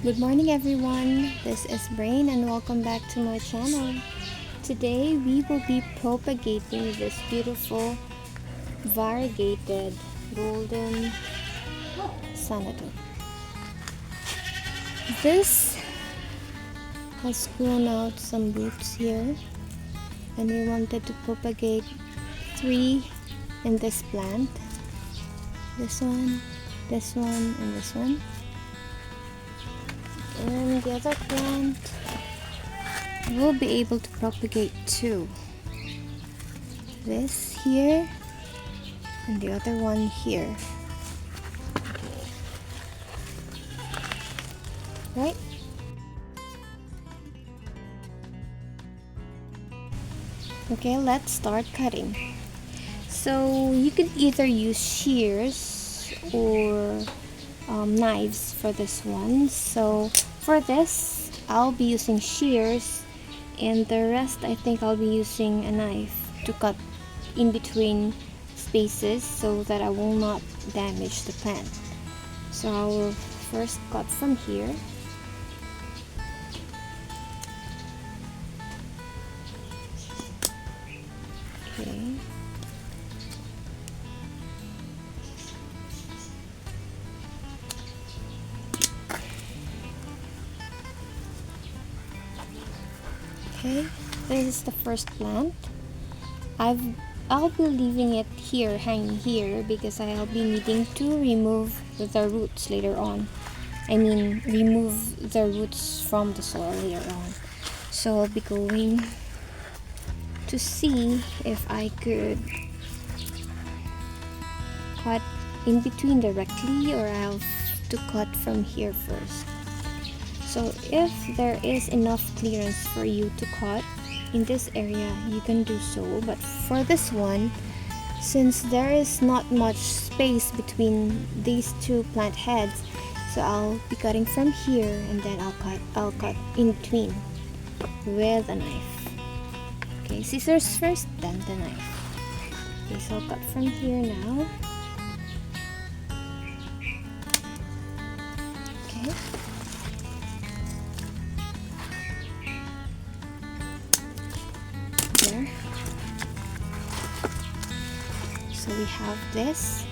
Good morning everyone, this is Brain and welcome back to my channel. Today we will be propagating this beautiful variegated golden Xanadu. This has grown out some roots here and we wanted to propagate 3 in this plant. This one, and this one. And the other plant will be able to propagate 2. This here and the other one here. Right? Okay, let's start cutting. So you could either use shears or knives for this one. So for this, I'll be using shears, and the rest I think I'll be using a knife to cut in between spaces so that I will not damage the plant. So I will first cut from here. Okay. Okay, this is the first plant. I'll be leaving it here, hanging here, because I'll be needing to remove the roots later on. I mean, remove the roots from the soil later on. So I'll be going to see if I could cut in between directly, or I'll have to cut from here first. So if there is enough clearance for you to cut in this area, you can do so. But for this one, since there is not much space between these 2 plant heads, so I'll be cutting from here and then I'll cut in between with a knife. Okay, scissors first, then the knife. Okay, so I'll cut from here now. Okay. There. So we have this.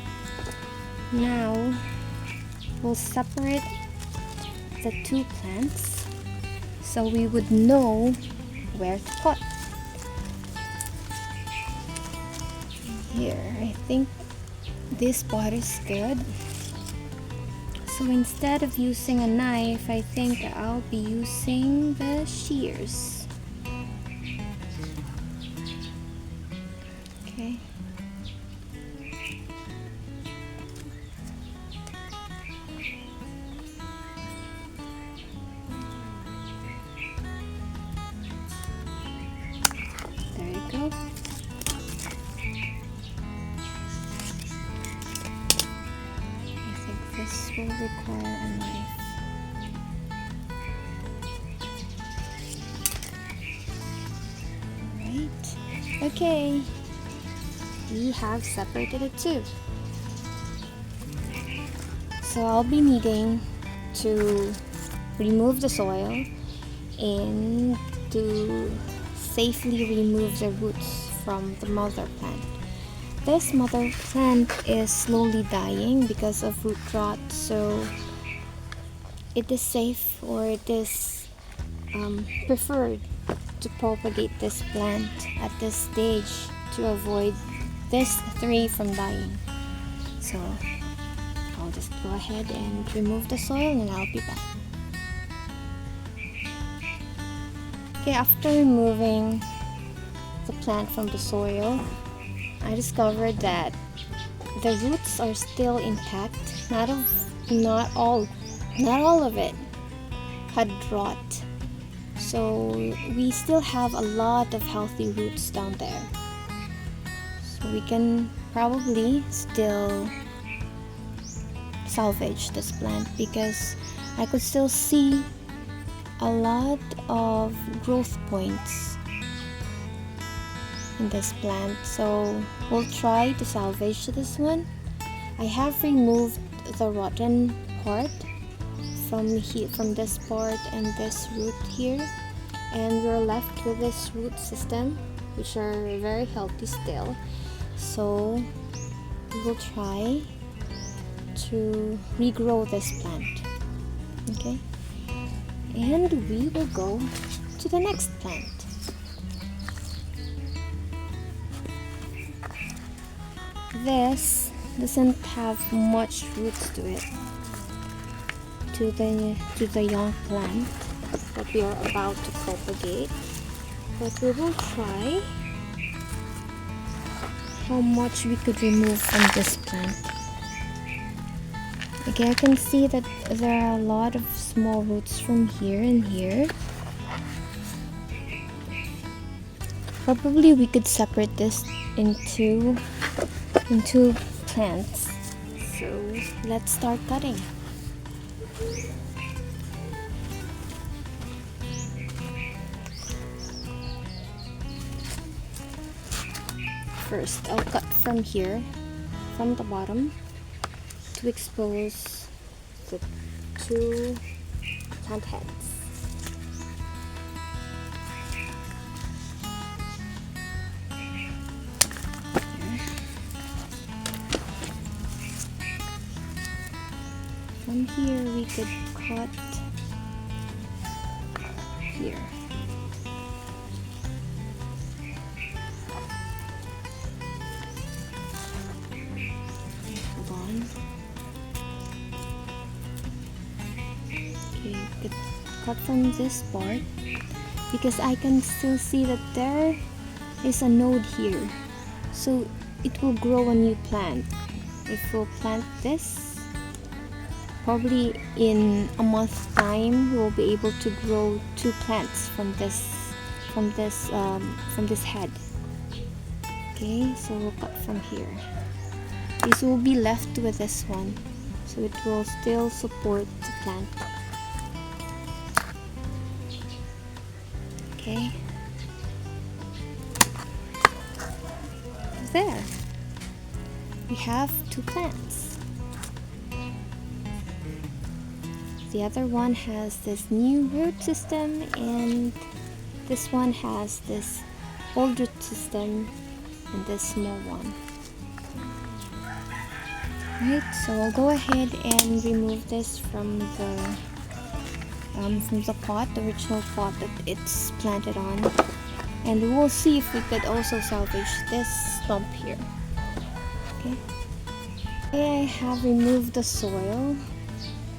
Now we'll separate the 2 plants so we would know where to cut. Here, I think this part is good. So instead of using a knife, I think I'll be using the shears. Okay. There you go. This will require a knife. Alright. Okay. We have separated it too. So I'll be needing to remove the soil and to safely remove the roots from the mother plant. This mother plant is slowly dying because of root rot, so it is safe, or it is preferred to propagate this plant at this stage to avoid this 3 from dying. So I'll just go ahead and remove the soil and I'll be back. Okay, after removing the plant from the soil, I discovered that the roots are still intact. Not all of it had rot. So we still have a lot of healthy roots down there. So we can probably still salvage this plant because I could still see a lot of growth points in this plant, so we'll try to salvage this one. I have removed the rotten part from this part and this root here, and we're left with this root system, which are very healthy still. So we will try to regrow this plant. Okay, and we will go to the next plant. This doesn't have much roots to it, to the young plant that we are about to propagate, but we will try how much we could remove from this plant. Okay, I can see that there are a lot of small roots from here and here. Probably we could separate this into plants. So let's start cutting. First, I'll cut from here, from the bottom, to expose the two plant heads. From here we could cut here. Hold on. Okay, we could cut from this part because I can still see that there is a node here. So it will grow a new plant. If we'll plant this, probably in a month's time we'll be able to grow two plants from this head. Okay, so we'll cut from here. This will be left with this one, so it will still support the plant. Okay, there we have two plants. The other one has this new root system, and this one has this old root system and this small one. Right, so I'll go ahead and remove this from the pot, the original pot that it's planted on, and we'll see if we could also salvage this stump here. Okay, I have removed the soil.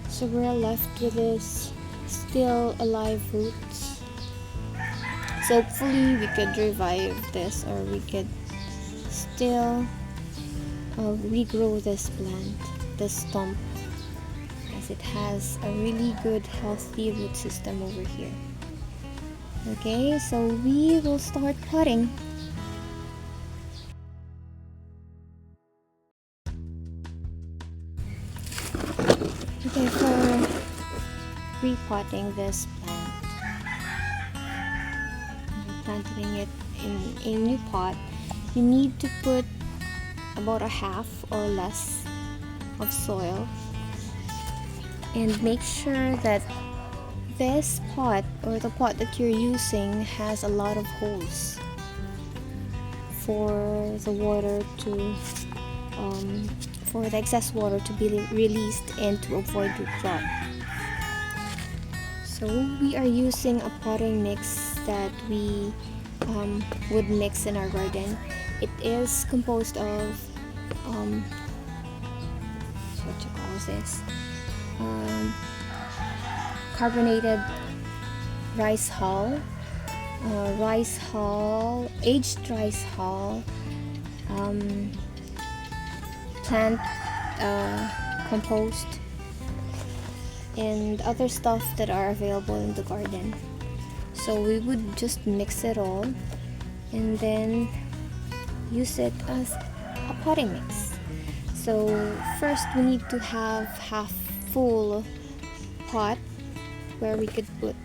So we're left with this still alive roots. So hopefully we could revive this, or we could still regrow this plant, this stump, as it has a really good healthy root system over here. Okay, so we will start potting. Okay, for repotting this plant, planting it in a new pot, you need to put about a half or less of soil, and make sure that this pot, or the pot that you're using, has a lot of holes for the water to for the excess water to be released and to avoid root rot. So we are using a potting mix that we would mix in our garden. It is composed of what you call this, carbonated rice hull, aged rice hull, plant compost, and other stuff that are available in the garden. So we would just mix it all and then use it as a potting mix. So first we need to have half full pot where we could put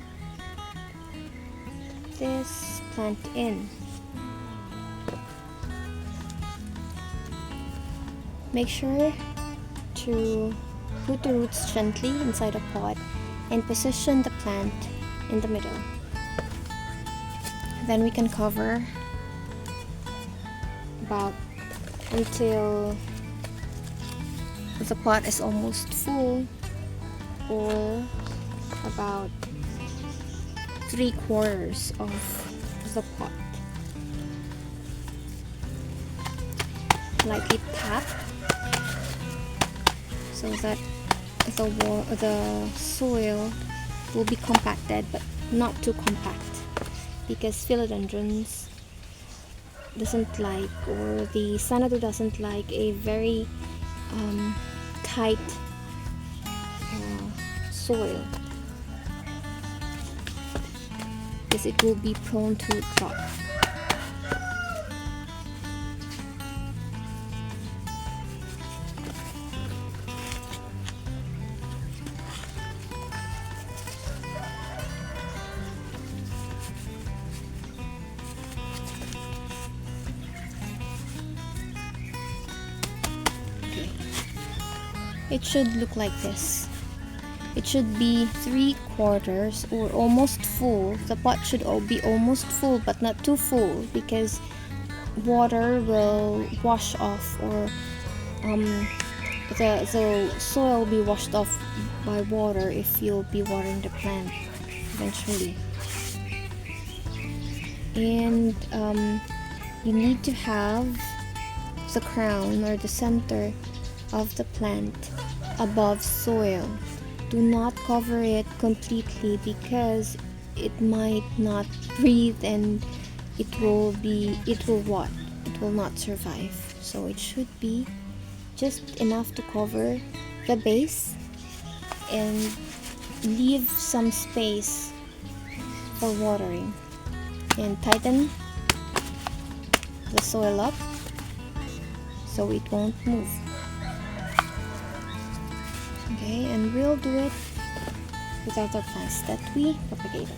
this plant in. Make sure to put the roots gently inside a pot and position the plant in the middle. Then we can cover about until the pot is almost full, or about 3/4 of the pot. Lightly tap so that the soil will be compacted, but not too compact, because philodendrons doesn't like, or the Xanadu doesn't like, a very tight soil, because it will be prone to drop. It should look like this. It should be 3/4 or almost full. The pot should be almost full, but not too full, because water will wash off, or the soil will be washed off by water if you'll be watering the plant eventually. And you need to have the crown, or the center of the plant, above soil. Do not cover it completely, because it might not breathe and it will rot. It will not survive. So it should be just enough to cover the base and leave some space for watering, and tighten the soil up so it won't move. Okay, and we'll do it with other plants that we propagated.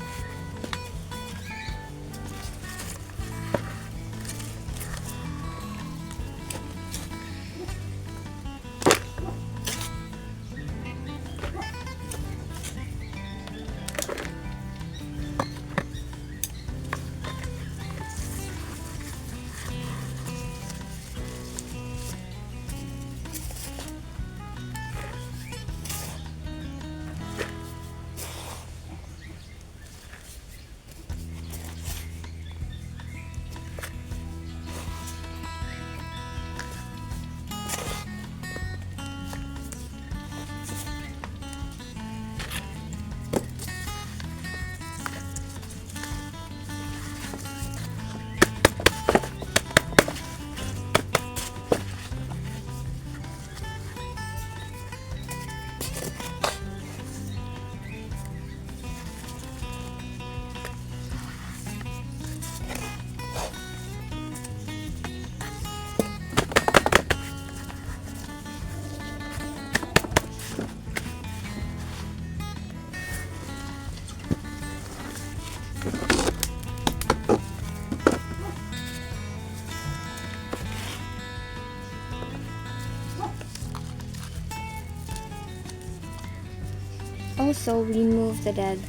Also remove the dead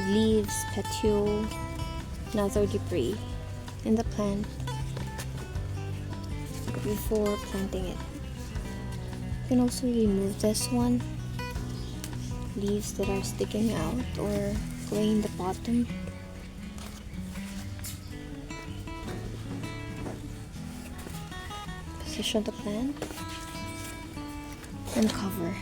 leaves, petioles, and other debris in the plant before planting it. You can also remove this one, leaves that are sticking out or going in the bottom. Position the plant and cover.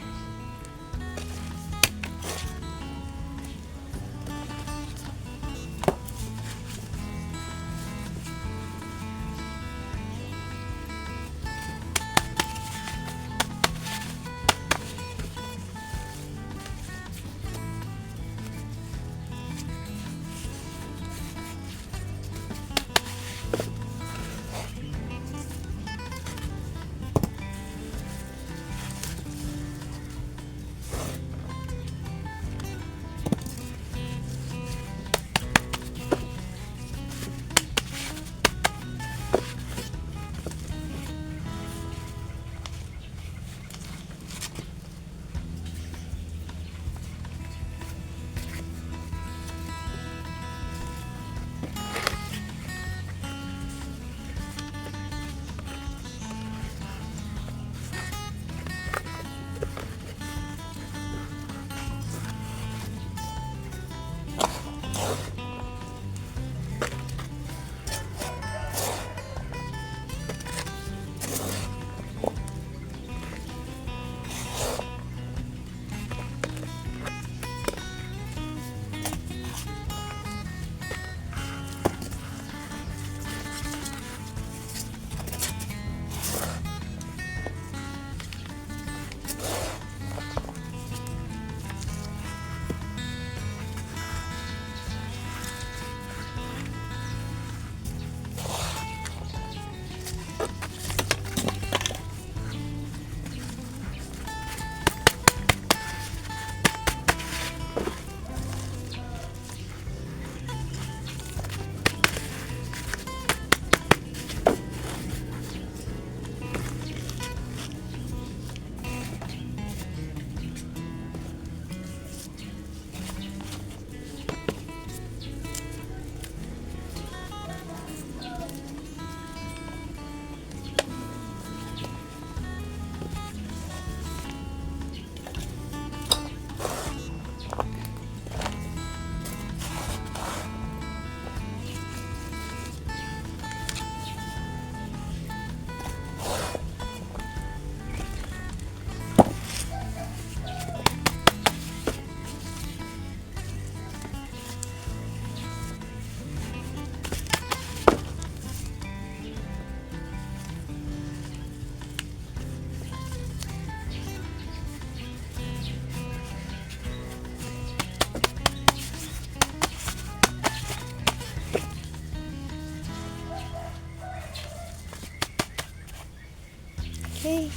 Okay.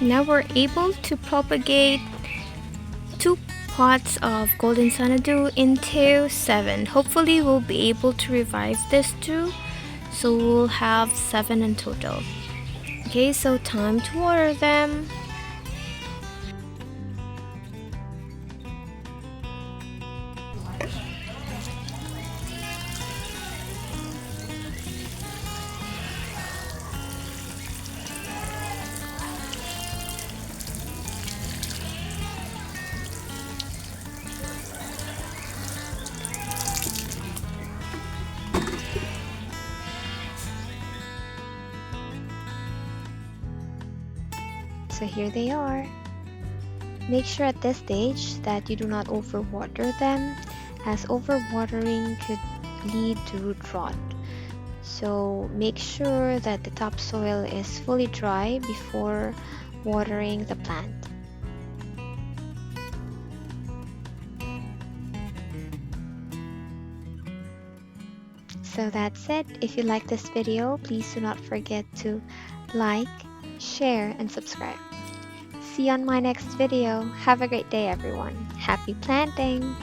Now we're able to propagate 2 pots of golden Xanadu into 7. Hopefully we'll be able to revive this too, so we'll have 7 in total. Okay, so time to water them. So here they are. Make sure at this stage that you do not overwater them, as overwatering could lead to root rot. So make sure that the topsoil is fully dry before watering the plant. So that's it. If you like this video, please do not forget to like, share, and subscribe. See you on my next video. Have a great day, everyone. Happy planting!